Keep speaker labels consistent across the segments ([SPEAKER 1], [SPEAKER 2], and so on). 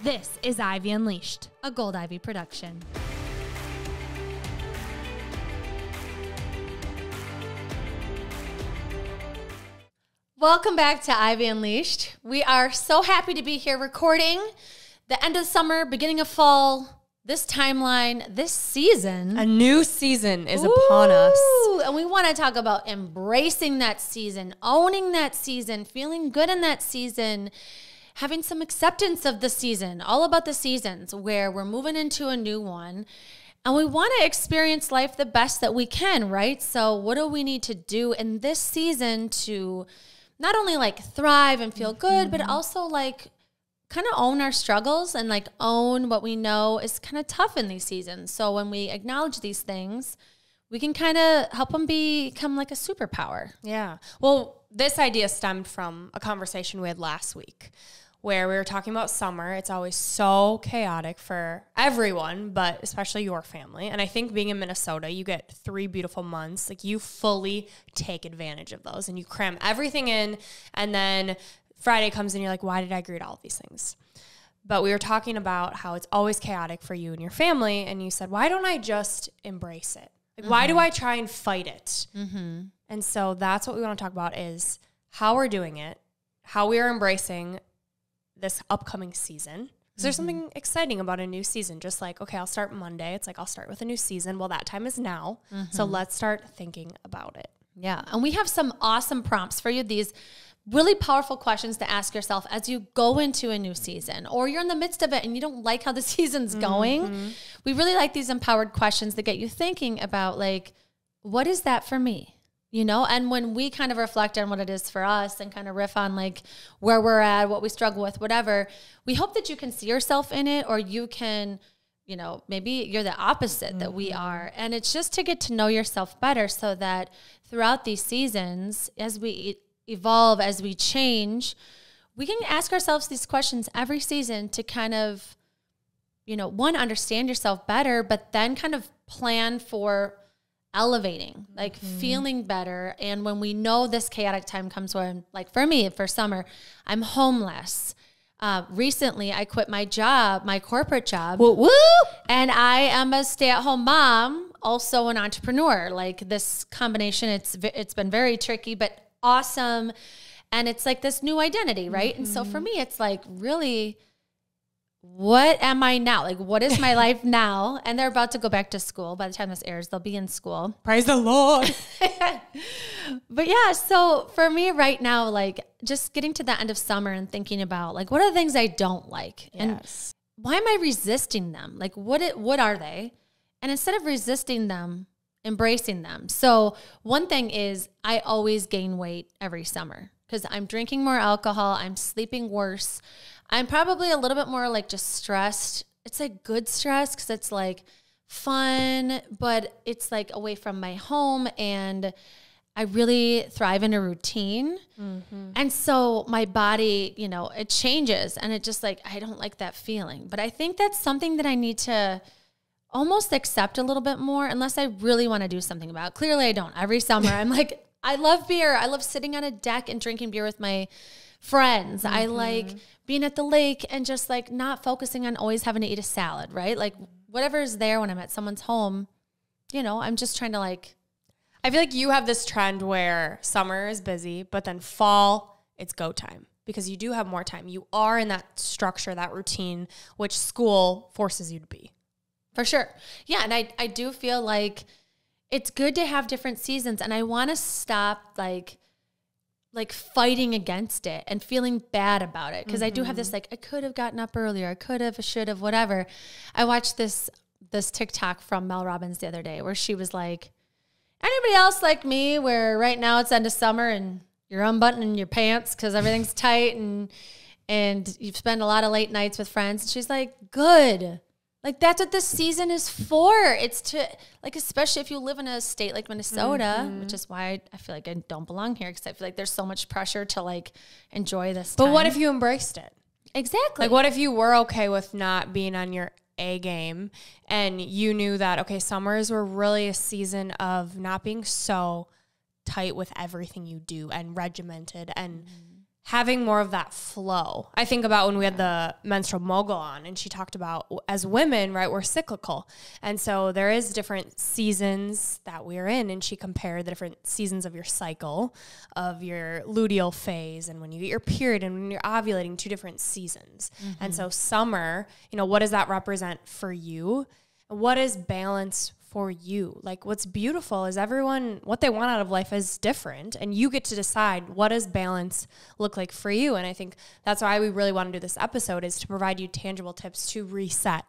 [SPEAKER 1] This is Ivy Unleashed,
[SPEAKER 2] a Gold Ivy production. Welcome back to Ivy Unleashed. We are so happy to be here recording the end of summer, beginning of fall, this timeline, this season.
[SPEAKER 3] A new season is upon us.
[SPEAKER 2] And we want to talk about embracing that season, owning that season, feeling good in that season, having some acceptance of the season, all about the seasons where we're moving into a new one. And we want to experience life the best that we can, right? So what do we need to do in this season to not only like thrive and feel good, but also like kind of own our struggles and like own what we know is kind of tough in these seasons. So when we acknowledge these things, we can kind of help them become like a superpower.
[SPEAKER 3] Yeah. Well, this idea stemmed from a conversation we had last week where we were talking about summer. It's always so chaotic for everyone, but especially your family. And I think being in Minnesota, you get 3 beautiful months. Like you fully take advantage of those and you cram everything in. And then Friday comes and you're like, why did I agree to all of these things? But we were talking about how it's always chaotic for you and your family. And you said, why don't I just embrace it? Like, why do I try and fight it? And so that's what we want to talk about is how we're doing it, how we are embracing this upcoming season. Because there's something exciting about a new season. Just like, okay, I'll start Monday. It's like, I'll start with a new season. Well, that time is now. So let's start thinking about it.
[SPEAKER 2] Yeah. And we have some awesome prompts for you. These really powerful questions to ask yourself as you go into a new season, or you're in the midst of it and you don't like how the season's going. We really like these empowered questions that get you thinking about like, what is that for me? You know, and when we kind of reflect on what it is for us and kind of riff on like where we're at, what we struggle with, whatever, we hope that you can see yourself in it, or you can, you know, maybe you're the opposite that we are. And it's just to get to know yourself better so that throughout these seasons, as we evolve, as we change, we can ask ourselves these questions every season to kind of, you know, one, understand yourself better, but then kind of plan for elevating, like feeling better. And when we know this chaotic time comes when, like for me, for summer, I'm homeless. Recently, I quit my job, my corporate job.
[SPEAKER 3] Woo, woo!
[SPEAKER 2] And I am a stay-at-home mom, also an entrepreneur. Like this combination, it's been very tricky, but awesome. And it's like this new identity, right? And so for me, it's like really, what am I now? Like, what is my life now? And they're about to go back to school. By the time this airs, they'll be in school.
[SPEAKER 3] Praise the Lord.
[SPEAKER 2] But yeah, so for me right now, like just getting to the end of summer and thinking about like, what are the things I don't like? And why am I resisting them? Like, what are they? And instead of resisting them, embracing them. So one thing is I always gain weight every summer because I'm drinking more alcohol. I'm sleeping worse. I'm probably a little bit more like just stressed. It's like good stress because it's like fun, but it's like away from my home, and I really thrive in a routine. And so my body, you know, it changes, and it just like, I don't like that feeling. But I think that's something that I need to almost accept a little bit more, unless I really want to do something about it. Clearly I don't. Every summer I'm like, I love beer. I love sitting on a deck and drinking beer with my friends. I like being at the lake and just like not focusing on always having to eat a salad, right? Like whatever is there when I'm at someone's home, you know, I'm just trying to like.
[SPEAKER 3] I feel like you have this trend where summer is busy, but then fall, it's go time because you do have more time. You are in that structure, that routine, which school forces you to be.
[SPEAKER 2] For sure. Yeah. And I do feel like it's good to have different seasons, and I want to stop like fighting against it and feeling bad about it. Cause I do have this, like, I could have gotten up earlier. I could have, should have, whatever. I watched this TikTok from Mel Robbins the other day where she was like, anybody else like me where right now it's end of summer and you're unbuttoning your pants cause everything's tight and you've spent a lot of late nights with friends. And she's like, good. Like, that's what this season is for. It's to, like, especially if you live in a state like Minnesota, which is why I feel like I don't belong here, because I feel like there's so much pressure to, like, enjoy this time.
[SPEAKER 3] But what if you embraced it?
[SPEAKER 2] Exactly.
[SPEAKER 3] Like, what if you were okay with not being on your A game and you knew that, okay, summers were really a season of not being so tight with everything you do and regimented and having more of that flow. I think about when we had the menstrual mogul on, and she talked about, as women, right, we're cyclical. And so there is different seasons that we're in, and she compared the different seasons of your cycle, of your luteal phase, and when you get your period and when you're ovulating, 2 different seasons. And so summer, you know, what does that represent for you? What is balance for you? Like, what's beautiful is everyone, what they want out of life is different, and you get to decide what does balance look like for you. And I think that's why we really want to do this episode, is to provide you tangible tips to reset,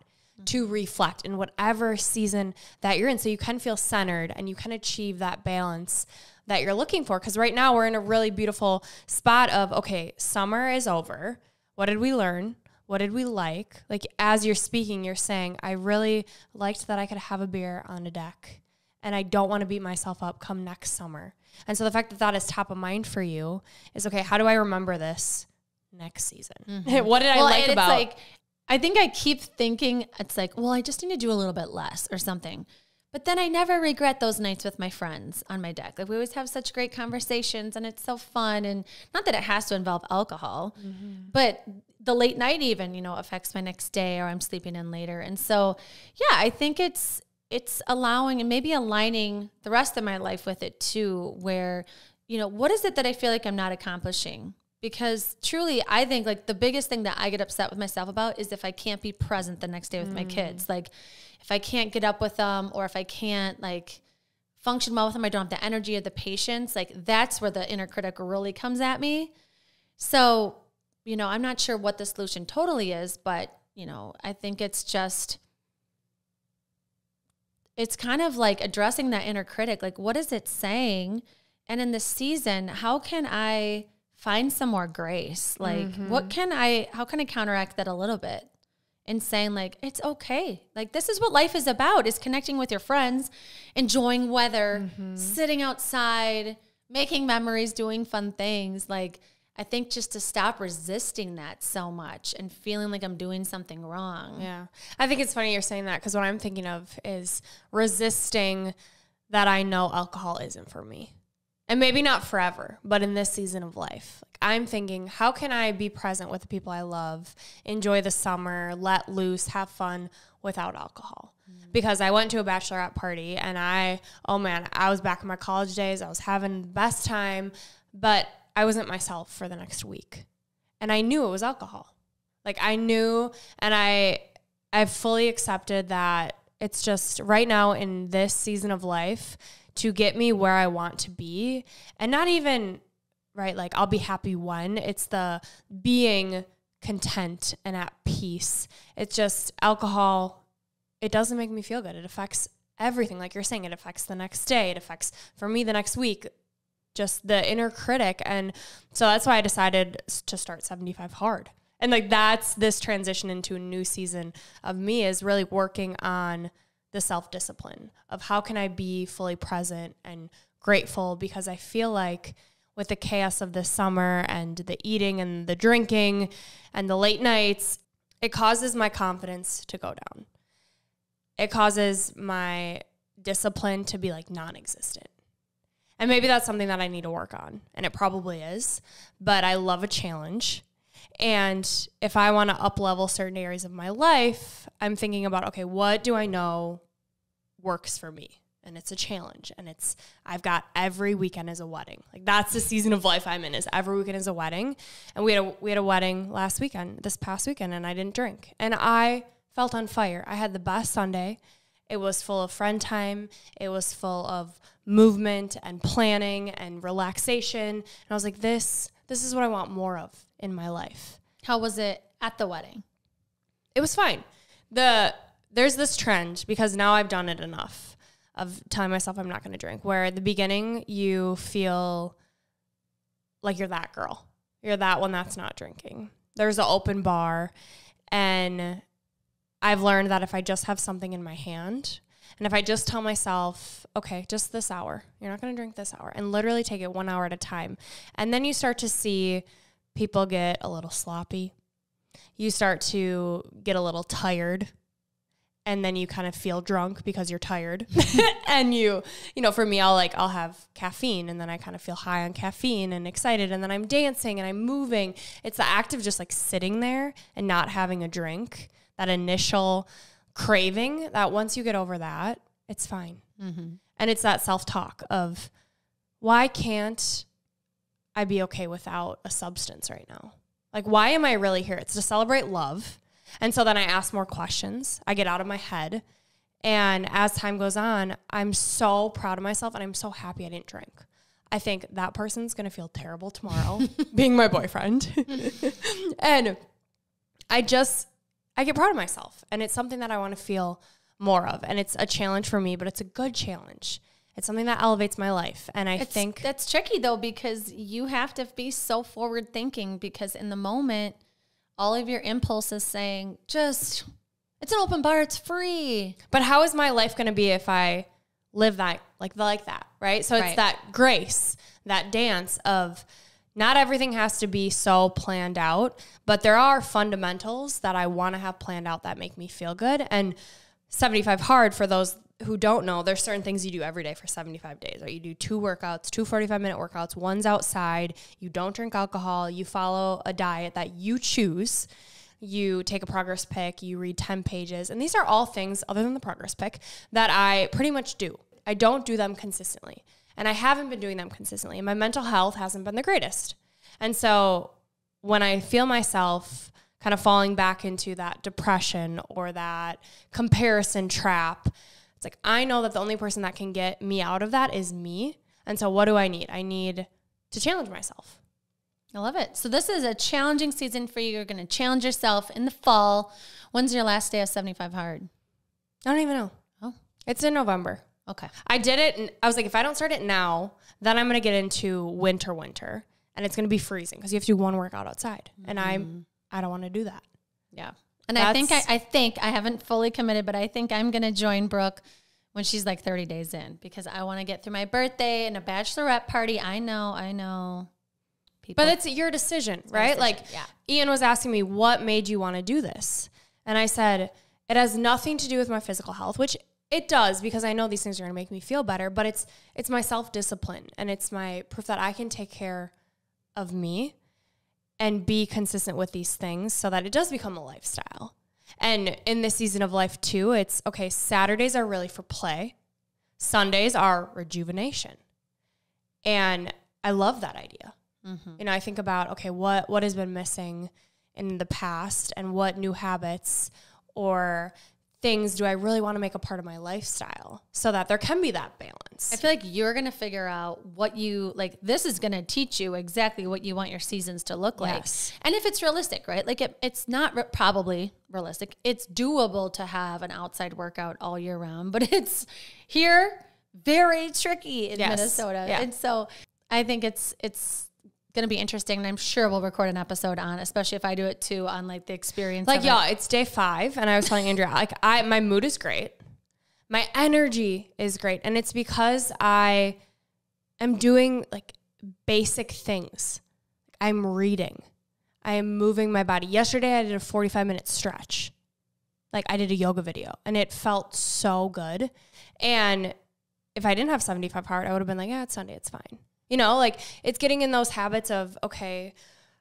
[SPEAKER 3] to reflect in whatever season that you're in, so you can feel centered and you can achieve that balance that you're looking for. Because right now we're in a really beautiful spot of, okay, summer is over. What did we learn? What did we like? Like, as you're speaking, you're saying, I really liked that I could have a beer on a deck, and I don't want to beat myself up come next summer. And so the fact that that is top of mind for you is, okay, how do I remember this next season? What did I like about?
[SPEAKER 2] Like, I think I keep thinking, it's like, well, I just need to do a little bit less or something. But then I never regret those nights with my friends on my deck. Like, we always have such great conversations, and it's so fun. And not that it has to involve alcohol, but the late night even, you know, affects my next day, or I'm sleeping in later. And so, yeah, I think it's allowing and maybe aligning the rest of my life with it too, where, you know, what is it that I feel like I'm not accomplishing? Because truly, I think like the biggest thing that I get upset with myself about is if I can't be present the next day with my kids. Like, if I can't get up with them, or if I can't like function well with them, I don't have the energy or the patience, like that's where the inner critic really comes at me. So, you know, I'm not sure what the solution totally is, but, you know, I think it's kind of like addressing that inner critic. Like, what is it saying? And in this season, how can I find some more grace? Like, how can I counteract that a little bit? And saying like, it's okay. Like, this is what life is about, is connecting with your friends, enjoying weather, sitting outside, making memories, doing fun things. Like, I think just to stop resisting that so much and feeling like I'm doing something wrong.
[SPEAKER 3] Yeah. I think it's funny you're saying that, because what I'm thinking of is resisting that I know alcohol isn't for me. And maybe not forever, but in this season of life. Like, I'm thinking, how can I be present with the people I love, enjoy the summer, let loose, have fun without alcohol? Because I went to a bachelorette party, and I was back in my college days. I was having the best time, but I wasn't myself for the next week. And I knew it was alcohol. Like, I knew, and I've fully accepted that it's just right now in this season of life to get me where I want to be. And not even, right, like I'll be happy when. It's the being content and at peace. It's just alcohol, it doesn't make me feel good. It affects everything. Like you're saying, it affects the next day. It affects, for me, the next week, just the inner critic. And so that's why I decided to start 75 Hard. And like, that's this transition into a new season of me, is really working on the self-discipline of how can I be fully present and grateful, because I feel like with the chaos of this summer and the eating and the drinking and the late nights, it causes my confidence to go down. It causes my discipline to be like non-existent. And maybe that's something that I need to work on, and it probably is, but I love a challenge. And if I want to up-level certain areas of my life, I'm thinking about, okay, what do I know works for me? And it's a challenge. And I've got every weekend is a wedding. Like, that's the season of life I'm in, is every weekend is a wedding. And we had a wedding this past weekend, and I didn't drink. And I felt on fire. I had the best Sunday. It was full of friend time. It was full of movement and planning and relaxation. And I was like, this is what I want more of in my life.
[SPEAKER 2] How was it at the wedding?
[SPEAKER 3] It was fine. There's this trend, because now I've done it enough, of telling myself I'm not going to drink, where at the beginning you feel like you're that girl. You're that one that's not drinking. There's an open bar, and I've learned that if I just have something in my hand, and if I just tell myself, okay, just this hour, you're not going to drink this hour, and literally take it 1 hour at a time. And then you start to see people get a little sloppy. You start to get a little tired. and then you kind of feel drunk because you're tired. And you know, for me, I'll have caffeine, and then I kind of feel high on caffeine and excited, and then I'm dancing and I'm moving. It's the act of just like sitting there and not having a drink, that initial craving, that once you get over that, it's fine. Mm-hmm. And it's that self-talk of, why can't I be okay without a substance right now? Like, why am I really here? It's to celebrate love. And so then I ask more questions. I get out of my head. And as time goes on, I'm so proud of myself, and I'm so happy I didn't drink. I think that person's going to feel terrible tomorrow being my boyfriend. And I get proud of myself. And it's something that I want to feel more of. And it's a challenge for me, but it's a good challenge. It's something that elevates my life. And I think
[SPEAKER 2] that's tricky though, because you have to be so forward thinking, because in the moment, all of your impulses saying, it's an open bar, it's free.
[SPEAKER 3] But how is my life going to be if I live that like that, right? So it's that grace, that dance of, not everything has to be so planned out, but there are fundamentals that I want to have planned out that make me feel good. And 75 Hard, for those who don't know, there's certain things you do every day for 75 days, right? You do 2 workouts, 2 45-minute workouts, one's outside, you don't drink alcohol, you follow a diet that you choose, you take a progress pic, you read 10 pages. And these are all things, other than the progress pic, that I pretty much do. I don't do them consistently. And I haven't been doing them consistently. And my mental health hasn't been the greatest. And so when I feel myself kind of falling back into that depression or that comparison trap, it's like, I know that the only person that can get me out of that is me. And so what do I need? I need to challenge myself.
[SPEAKER 2] I love it. So this is a challenging season for you. You're going to challenge yourself in the fall. When's your last day of 75 Hard?
[SPEAKER 3] I don't even know.
[SPEAKER 2] Oh,
[SPEAKER 3] it's in November.
[SPEAKER 2] Okay.
[SPEAKER 3] I did it, and I was like, if I don't start it now, then I'm going to get into winter, and it's going to be freezing because you have to do one workout outside. Mm-hmm. And I don't want to do that.
[SPEAKER 2] Yeah. And I think I haven't fully committed, but I think I'm going to join Brooke when she's like 30 days in, because I want to get through my birthday and a bachelorette party. I know. People.
[SPEAKER 3] But it's your decision, right? Like, Ian was asking me, what made you want to do this? And I said, it has nothing to do with my physical health, which it does, because I know these things are going to make me feel better, but it's my self-discipline, and it's my proof that I can take care of me and be consistent with these things so that it does become a lifestyle. And in this season of life too, it's okay, Saturdays are really for play. Sundays are rejuvenation. And I love that idea. Mm-hmm. You know, I think about, okay, what has been missing in the past, and what new habits or things do I really want to make a part of my lifestyle so that there can be that balance.
[SPEAKER 2] I feel like you're going to figure out what you like. This is going to teach you exactly what you want your seasons to look like.
[SPEAKER 3] Yes.
[SPEAKER 2] And if it's realistic, right? Like it's not probably realistic. It's doable to have an outside workout all year round, but it's here very tricky in Minnesota. Yeah. And so I think it's going to be interesting, and I'm sure we'll record an episode on, especially if I do it too, on like the experience.
[SPEAKER 3] Like, it's day 5, and I was telling Andrea, like, my mood is great, my energy is great, and it's because I am doing like basic things. I'm reading, I am moving my body. Yesterday, I did a 45-minute stretch. Like, I did a yoga video, and it felt so good. And if I didn't have 75 Hard, I would have been like, yeah, it's Sunday, it's fine. You know, like, it's getting in those habits of, okay,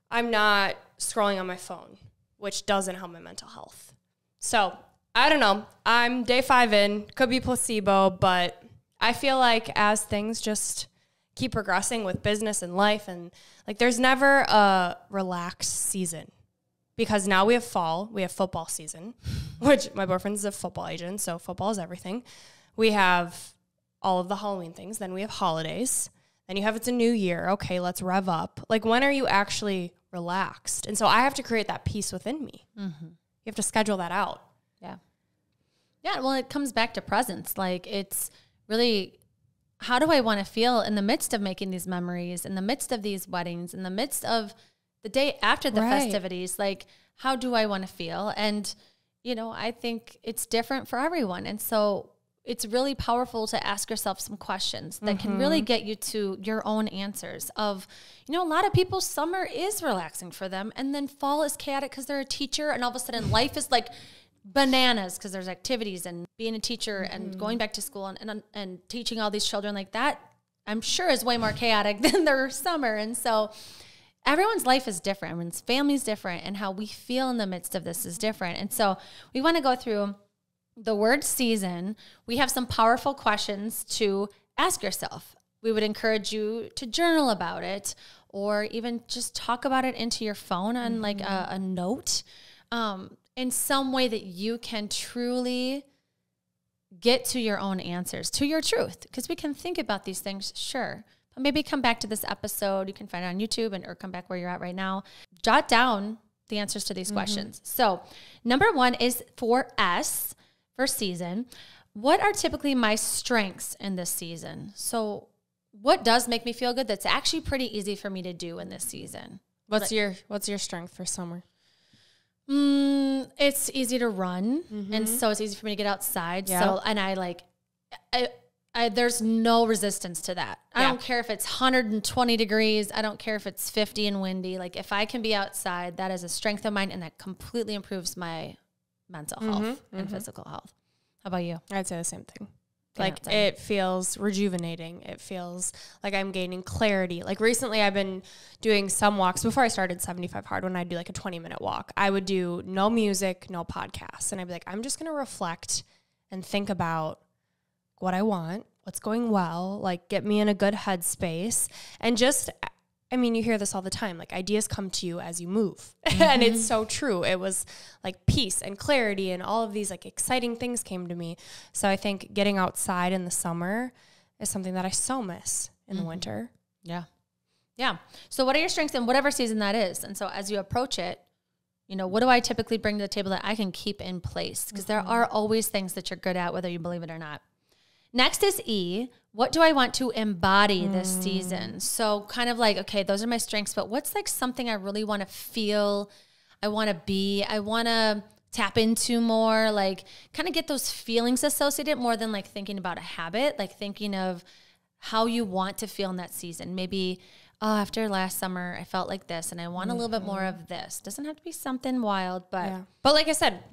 [SPEAKER 3] I'm not scrolling on my phone, which doesn't help my mental health. So, I don't know. I'm day 5 in. Could be placebo, but I feel like as things just keep progressing with business and life, and, like, there's never a relaxed season. Because now we have fall. We have football season, which my boyfriend's a football agent, so football is everything. We have all of the Halloween things. Then we have holidays. Then you have it's a new year. Okay, let's rev up. Like, when are you actually relaxed? And so I have to create that peace within me. Mm-hmm. You have to schedule that out.
[SPEAKER 2] Yeah. Yeah, well, it comes back to presence. Like, it's really, how do I want to feel in the midst of making these memories, in the midst of these weddings, in the midst of the day after the festivities? Like, how do I want to feel? And, you know, I think it's different for everyone. And so it's really powerful to ask yourself some questions that can really get you to your own answers of, you know, a lot of people, summer is relaxing for them, and then fall is chaotic because they're a teacher, and all of a sudden life is like bananas because there's activities and being a teacher and going back to school and teaching all these children like that, I'm sure is way more chaotic than their summer. And so everyone's life is different. Everyone's family is different, and how we feel in the midst of this is different. And so we want to go through the word season. We have some powerful questions to ask yourself. We would encourage you to journal about it, or even just talk about it into your phone on like a note, in some way that you can truly get to your own answers, to your truth. Because we can think about these things, sure, but maybe come back to this episode. You can find it on YouTube or come back where you're at right now. Jot down the answers to these questions. So number one is for S, for season. What are typically my strengths in this season? So what does make me feel good that's actually pretty easy for me to do in this season?
[SPEAKER 3] What's your strength for summer?
[SPEAKER 2] It's easy to run, and so it's easy for me to get outside. Yeah. So, and I there's no resistance to that. I don't care if it's 120 degrees. I don't care if it's 50 and windy. Like if I can be outside, that is a strength of mine, and that completely improves my mental health and physical health. How about you?
[SPEAKER 3] I'd say the same thing. Like it feels rejuvenating. It feels like I'm gaining clarity. Like recently I've been doing some walks before I started 75 Hard. When I'd do like a 20-minute walk, I would do no music, no podcasts. And I'd be like, I'm just going to reflect and think about what I want, what's going well, like get me in a good headspace. And just, I mean, you hear this all the time, like ideas come to you as you move. And it's so true. It was like peace and clarity and all of these like exciting things came to me. So I think getting outside in the summer is something that I so miss in the winter.
[SPEAKER 2] Yeah. Yeah. So what are your strengths in whatever season that is? And so as you approach it, you know, what do I typically bring to the table that I can keep in place? Because there are always things that you're good at, whether you believe it or not. Next is E. What do I want to embody this season? So kind of like, okay, those are my strengths, but what's like something I really want to feel, I want to be, I want to tap into more, like kind of get those feelings associated more than like thinking about a habit, like thinking of how you want to feel in that season. Maybe, oh, after last summer, I felt like this and I want a little bit more of this. Doesn't have to be something wild, but.
[SPEAKER 3] Yeah. But like I said,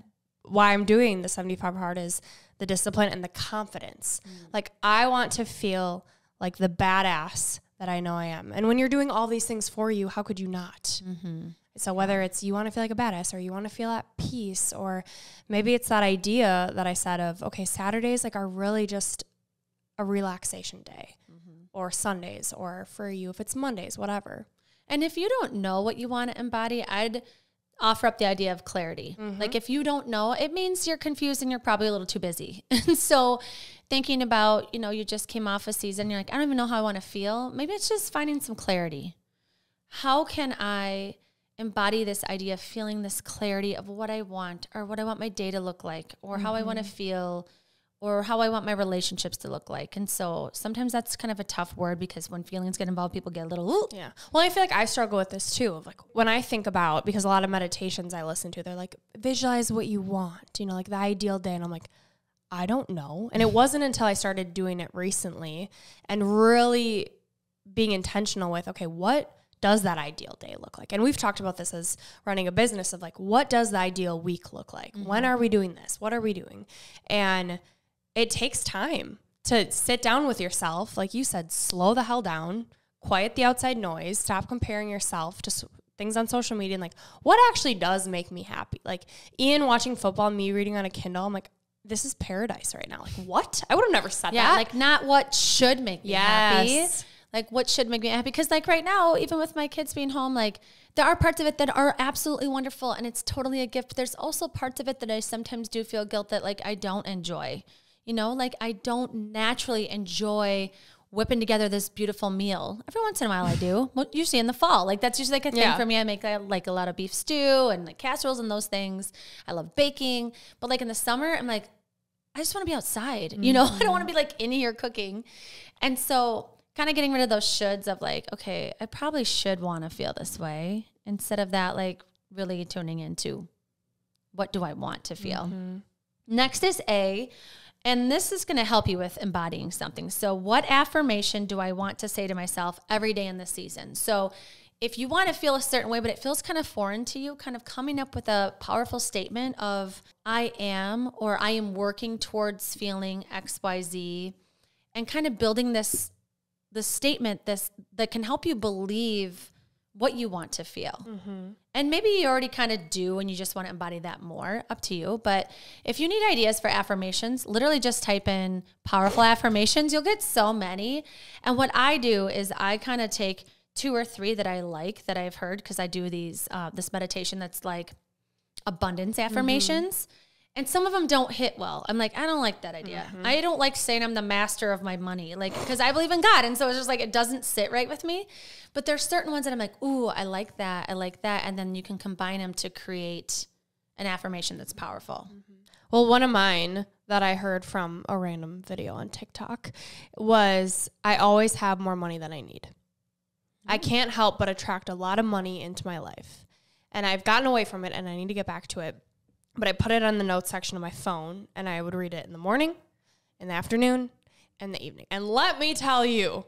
[SPEAKER 3] why I'm doing the 75 Hard is the discipline and the confidence. Like I want to feel like the badass that I know I am. And when you're doing all these things for you, how could you not? So whether it's you want to feel like a badass or you want to feel at peace, or maybe it's that idea that I said of, okay, Saturdays like are really just a relaxation day, or Sundays, or for you, if it's Mondays, whatever.
[SPEAKER 2] And if you don't know what you want to embody, I'd offer up the idea of clarity. Like if you don't know, it means you're confused and you're probably a little too busy. And so thinking about, you know, you just came off a season, you're like, I don't even know how I want to feel. Maybe it's just finding some clarity. How can I embody this idea of feeling this clarity of what I want, or what I want my day to look like, or how I want to feel, or how I want my relationships to look like. And so sometimes that's kind of a tough word, because when feelings get involved, people get a little, ooh.
[SPEAKER 3] Yeah. Well, I feel like I struggle with this too. Of like when I think about, because a lot of meditations I listen to, they're like, visualize what you want, you know, like the ideal day. And I'm like, I don't know. And it wasn't until I started doing it recently and really being intentional with, okay, what does that ideal day look like? And we've talked about this as running a business of like, what does the ideal week look like? When are we doing this? What are we doing? And it takes time to sit down with yourself. Like you said, slow the hell down, quiet the outside noise, stop comparing yourself to things on social media, and like, what actually does make me happy? Like Ian watching football, me reading on a Kindle, I'm like, this is paradise right now. Like, what? I would have never said that.
[SPEAKER 2] Yeah, like not what should make me happy. Like what should make me happy? Because like right now, even with my kids being home, like there are parts of it that are absolutely wonderful and it's totally a gift. There's also parts of it that I sometimes do feel guilt that like I don't enjoy. You know, like I don't naturally enjoy whipping together this beautiful meal. Every once in a while I do. Well, usually in the fall. Like that's usually like a thing for me. I make like a lot of beef stew and like casseroles and those things. I love baking. But like in the summer, I'm like, I just want to be outside. You know, I don't want to be like in here cooking. And so kind of getting rid of those shoulds of like, okay, I probably should want to feel this way, instead of that, like really tuning into what do I want to feel. Next is A. And this is going to help you with embodying something. So what affirmation do I want to say to myself every day in this season? So if you want to feel a certain way, but it feels kind of foreign to you, kind of coming up with a powerful statement of I am, or I am working towards feeling XYZ, and kind of building this statement that can help you believe what you want to feel. And maybe you already kind of do and you just want to embody that more, up to you. But if you need ideas for affirmations, literally just type in powerful affirmations. You'll get so many. And what I do is I kind of take 2 or 3 that I like, that I've heard, because I do these this meditation that's like abundance affirmations. And some of them don't hit well. I'm like, I don't like that idea. I don't like saying I'm the master of my money, like, because I believe in God. And so it's just like, it doesn't sit right with me. But there's certain ones that I'm like, ooh, I like that. I like that. And then you can combine them to create an affirmation that's powerful.
[SPEAKER 3] Well, one of mine that I heard from a random video on TikTok was, I always have more money than I need. I can't help but attract a lot of money into my life. And I've gotten away from it and I need to get back to it. But I put it on the notes section of my phone, and I would read it in the morning, in the afternoon, and the evening. And let me tell you,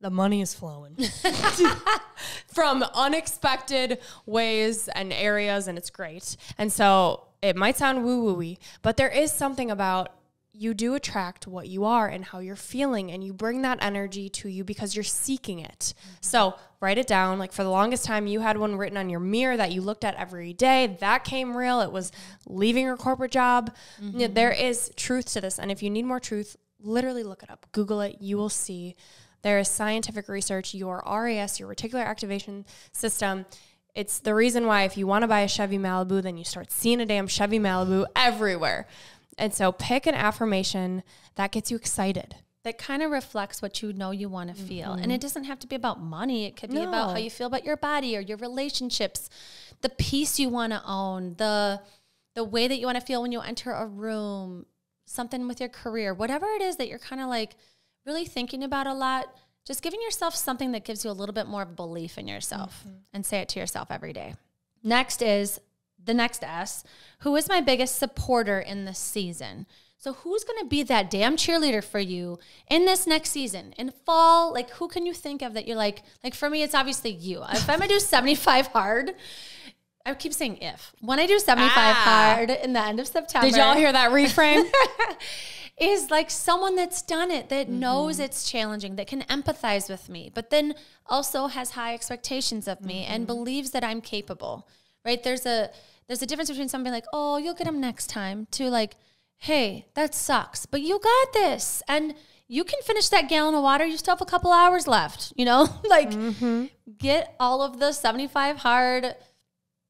[SPEAKER 3] the money is flowing from unexpected ways and areas, and it's great. And so it might sound woo-woo-y, but there is something about, you do attract what you are and how you're feeling, and you bring that energy to you because you're seeking it. So write it down. Like, for the longest time, you had one written on your mirror that you looked at every day. That came real. It was leaving your corporate job. There is truth to this. And if you need more truth, literally look it up. Google it. You will see there is scientific research. Your RAS, your reticular activation system, it's the reason why if you want to buy a Chevy Malibu, then you start seeing a damn Chevy Malibu everywhere. And so pick an affirmation that gets you excited.
[SPEAKER 2] That kind of reflects what you know you want to feel. And it doesn't have to be about money. It could be about how you feel about your body or your relationships, the peace you want to own, the way that you want to feel when you enter a room, something with your career, whatever it is that you're kind of like really thinking about a lot. Just giving yourself something that gives you a little bit more belief in yourself, and say it to yourself every day. Next is the next S. Who is my biggest supporter in this season? So who's going to be that damn cheerleader for you in this next season? In fall, like, who can you think of that you're like for me, it's obviously you. If I'm going to do 75 hard, I keep saying when I do 75 hard in the end of September.
[SPEAKER 3] Did y'all hear that reframe?
[SPEAKER 2] Is like someone that's done it, that knows it's challenging, that can empathize with me, but then also has high expectations of me and believes that I'm capable, right? There's a difference between somebody like, oh, you'll get them next time, to like, hey, that sucks, but you got this. And you can finish that gallon of water. You still have a couple hours left, like get all of the 75 hard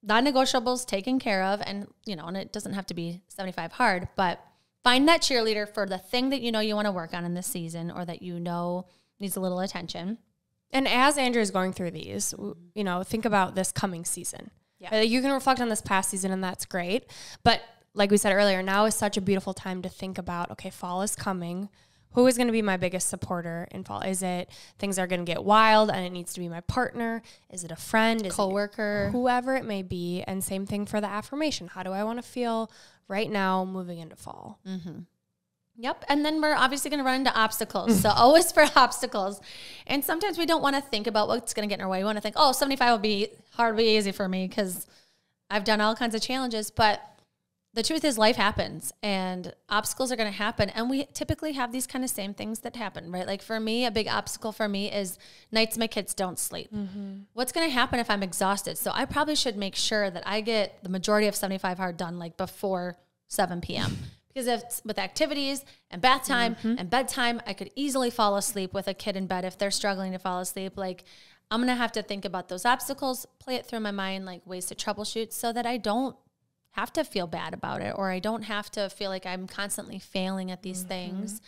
[SPEAKER 2] non-negotiables taken care of. And, and it doesn't have to be 75 hard, but find that cheerleader for the thing that you want to work on in this season, or that needs a little attention.
[SPEAKER 3] And as Andrea is going through these, think about this coming season. Yeah. You can reflect on this past season, and that's great. But like we said earlier, now is such a beautiful time to think about, okay, fall is coming. Who is going to be my biggest supporter in fall? Is it things are going to get wild and it needs to be my partner? Is it a friend?
[SPEAKER 2] Coworker?
[SPEAKER 3] Whoever it may be. And same thing for the affirmation. How do I want to feel right now moving into fall?
[SPEAKER 2] Yep. And then we're obviously going to run into obstacles. So always for obstacles. And sometimes we don't want to think about what's going to get in our way. We want to think, 75 will be hard, will be easy for me because I've done all kinds of challenges. But the truth is, life happens and obstacles are going to happen. And we typically have these kind of same things that happen, right? Like for me, a big obstacle for me is nights my kids don't sleep. What's going to happen if I'm exhausted? So I probably should make sure that I get the majority of 75 hard done like before 7 p.m. Because if with activities and bath time and bedtime, I could easily fall asleep with a kid in bed if they're struggling to fall asleep. Like, I'm going to have to think about those obstacles, play it through my mind, like ways to troubleshoot, so that I don't have to feel bad about it, or I don't have to feel like I'm constantly failing at these things.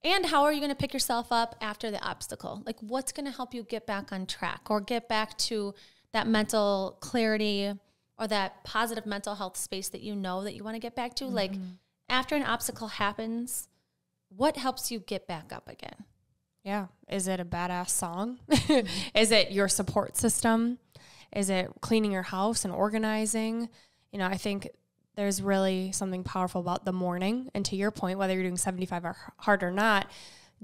[SPEAKER 2] And how are you going to pick yourself up after the obstacle? Like, what's going to help you get back on track or get back to that mental clarity or that positive mental health space that you know that you want to get back to? Like, after an obstacle happens, what helps you get back up again?
[SPEAKER 3] Yeah. Is it a badass song? Is it your support system? Is it cleaning your house and organizing? I think there's really something powerful about the morning. And to your point, whether you're doing 75 or hard or not,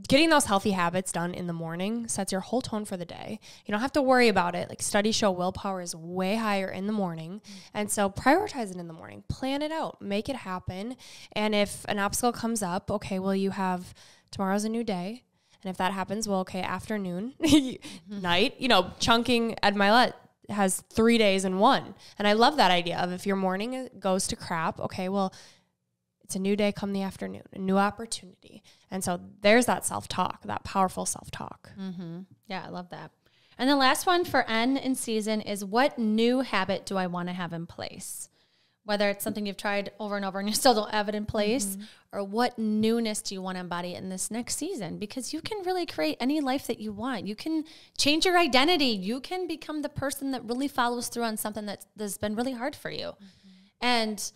[SPEAKER 3] getting those healthy habits done in the morning sets your whole tone for the day. You don't have to worry about it. Like studies show willpower is way higher in the morning. And so prioritize it in the morning, plan it out, make it happen. And if an obstacle comes up, okay, well, you have tomorrow's a new day. And if that happens, well, okay, afternoon, night, chunking Ed Milet has 3 days in one. And I love that idea of if your morning goes to crap, okay, well, it's a new day come the afternoon, a new opportunity. And so there's that self-talk, that powerful self-talk.
[SPEAKER 2] Mm-hmm. Yeah, I love that. And the last one for N in season is, what new habit do I want to have in place? Whether it's something you've tried over and over and you still don't have it in place, or what newness do you want to embody in this next season? Because you can really create any life that you want. You can change your identity. You can become the person that really follows through on something that's been really hard for you. And,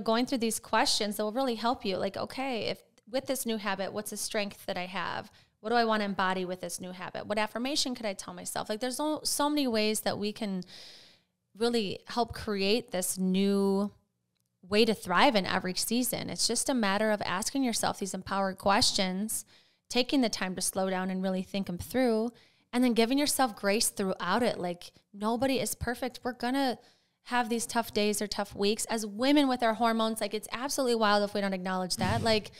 [SPEAKER 2] going through these questions that will really help you. Like, okay, if with this new habit, what's the strength that I have? What do I want to embody with this new habit? What affirmation could I tell myself? Like, there's so many ways that we can really help create this new way to thrive in every season. It's just a matter of asking yourself these empowered questions, taking the time to slow down and really think them through, and then giving yourself grace throughout it. Like, nobody is perfect. We're going to have these tough days or tough weeks. As women with our hormones, like, it's absolutely wild if we don't acknowledge that. Like,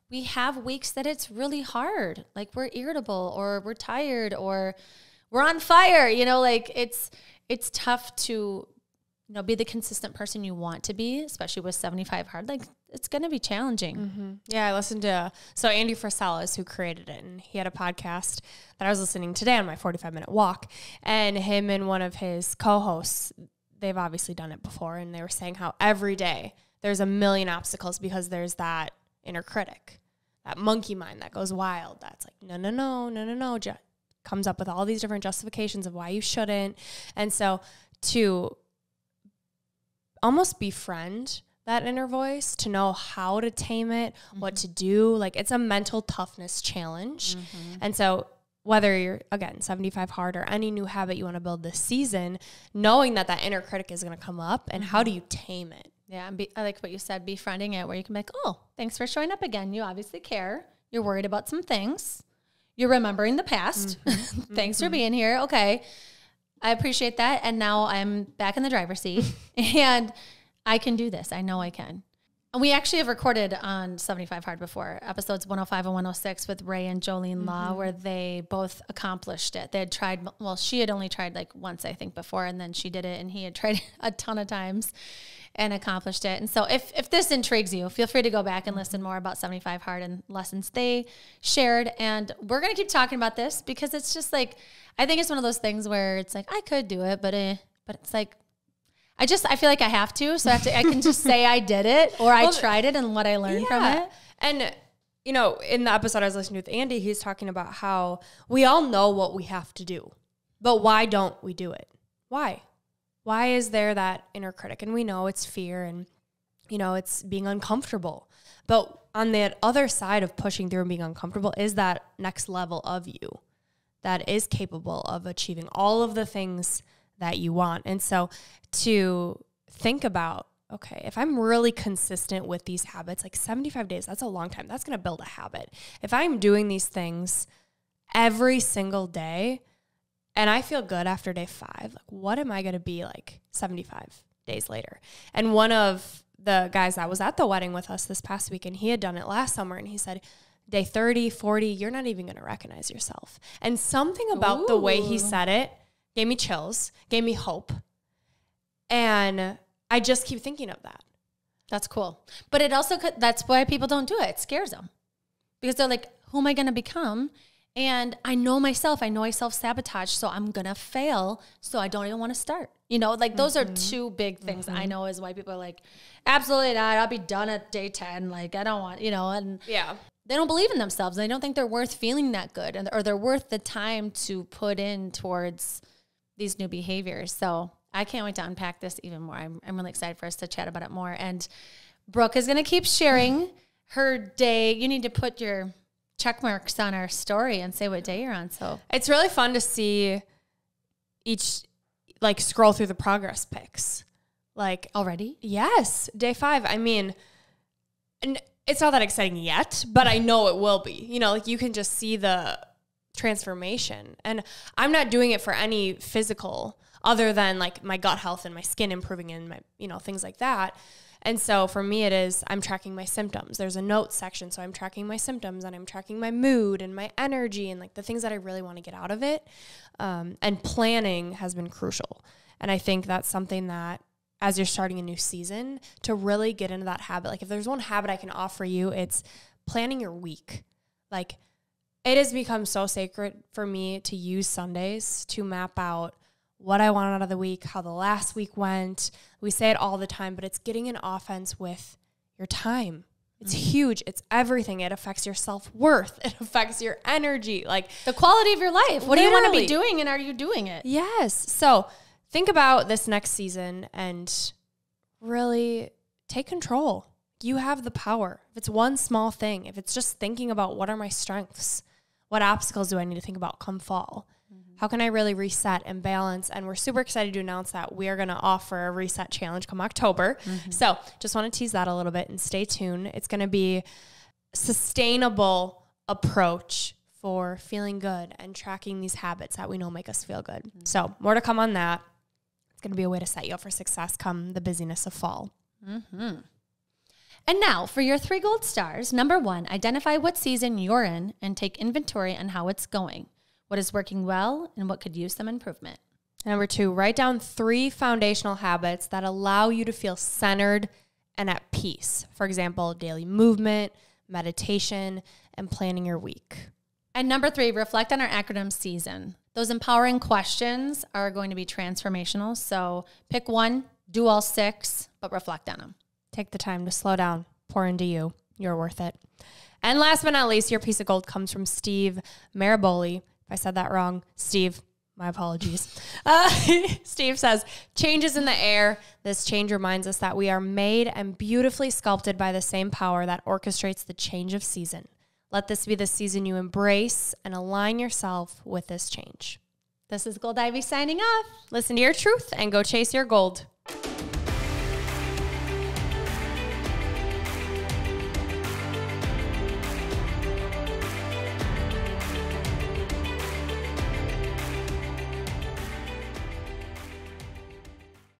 [SPEAKER 2] we have weeks that it's really hard. Like, we're irritable, or we're tired, or we're on fire. Like, it's tough to be the consistent person you want to be, especially with 75 hard. Like, it's going to be challenging.
[SPEAKER 3] Mm-hmm. Yeah, I listened to, Andy Frisella is who created it, and he had a podcast that I was listening today on my 45-minute walk, and him and one of his co-hosts, they've obviously done it before, and they were saying how every day there's a million obstacles because there's that inner critic, that monkey mind that goes wild. That's like, no, comes up with all these different justifications of why you shouldn't. And so to almost befriend that inner voice, to know how to tame it, what to do, like, it's a mental toughness challenge. And so whether you're, again, 75 hard or any new habit you want to build this season, knowing that inner critic is going to come up, and how do you tame it?
[SPEAKER 2] Yeah, and I like what you said, befriending it, where you can be like, oh, thanks for showing up again. You obviously care. You're worried about some things. You're remembering the past. Thanks for being here. Okay, I appreciate that. And now I'm back in the driver's seat, and I can do this. I know I can. And we actually have recorded on 75 Hard before, episodes 105 and 106 with Ray and Jolene Law, where they both accomplished it. They had tried, well, she had only tried like once, I think, before, and then she did it, and he had tried a ton of times and accomplished it. And so if this intrigues you, feel free to go back and listen more about 75 Hard and lessons they shared. And we're going to keep talking about this because it's just like, I think it's one of those things where it's like, I could do it, but it's like, I feel like I have to. So I can just say I did it, or I tried it and what I learned from it.
[SPEAKER 3] And, in the episode I was listening with Andy, he's talking about how we all know what we have to do, but why don't we do it? Why? Why is there that inner critic? And we know it's fear and, it's being uncomfortable. But on the other side of pushing through and being uncomfortable is that next level of you that is capable of achieving all of the things that you want. And so to think about, okay, if I'm really consistent with these habits, like 75 days, that's a long time. That's going to build a habit. If I'm doing these things every single day and I feel good after day 5, like, what am I going to be like 75 days later? And one of the guys that was at the wedding with us this past week, and he had done it last summer, and he said, day 30, 40, you're not even going to recognize yourself. And something about the way he said it gave me chills, gave me hope. And I just keep thinking of that.
[SPEAKER 2] That's cool. But it also that's why people don't do it. It scares them. Because they're like, who am I going to become? And I know myself. I know I self-sabotage, so I'm going to fail, so I don't even want to start. Those are two big things I know is why people are like, absolutely not. I'll be done at day 10. Like, I don't want, and
[SPEAKER 3] yeah.
[SPEAKER 2] They don't believe in themselves. They don't think they're worth feeling that good, or they're worth the time to put in towards these new behaviors. So I can't wait to unpack this even more. I'm really excited for us to chat about it more. And Brooke is going to keep sharing her day. You need to put your check marks on our story and say what day you're on. So
[SPEAKER 3] it's really fun to see scroll through the progress pics. Like,
[SPEAKER 2] already?
[SPEAKER 3] Yes. Day 5. I mean, and it's not that exciting yet, but I know it will be. You know, like you can just see the transformation. And I'm not doing it for any physical other than like my gut health and my skin improving and my, you know, things like that. And so for me, it is, I'm tracking my symptoms. There's a notes section. So I'm tracking my symptoms and I'm tracking my mood and my energy and like the things that I really want to get out of it. And planning has been crucial. And I think that's something that as you're starting a new season to really get into that habit. Like if there's one habit I can offer you, it's planning your week. Like it has become so sacred for me to use Sundays to map out what I want out of the week, how the last week went. We say it all the time, but it's getting an offense with your time. It's huge. It's everything. It affects your self-worth. It affects your energy. Like
[SPEAKER 2] the quality of your life. What do you want to be doing and are you doing it?
[SPEAKER 3] Yes. So think about this next season and really take control. You have the power. If it's one small thing, if it's just thinking about what are my strengths, what obstacles do I need to think about come fall? How can I really reset and balance? And we're super excited to announce that we are going to offer a reset challenge come October. So just want to tease that a little bit and stay tuned. It's going to be a sustainable approach for feeling good and tracking these habits that we know make us feel good. So more to come on that. It's going to be a way to set you up for success come the busyness of fall.
[SPEAKER 2] And now for your 3 gold stars. Number 1, identify what season you're in and take inventory on how it's going. What is working well and what could use some improvement.
[SPEAKER 3] Number 2, write down 3 foundational habits that allow you to feel centered and at peace. For example, daily movement, meditation, and planning your week.
[SPEAKER 2] And number 3, reflect on our acronym season. Those empowering questions are going to be transformational. So pick one, do all 6, but reflect on them.
[SPEAKER 3] Take the time to slow down, pour into you. You're worth it. And last but not least, your piece of gold comes from Steve Maraboli. I said that wrong. Steve, my apologies. Steve says, change is in the air. This change reminds us that we are made and beautifully sculpted by the same power that orchestrates the change of season. Let this be the season you embrace and align yourself with this change.
[SPEAKER 2] This is Gold Ivy signing off.
[SPEAKER 3] Listen to your truth and go chase your gold.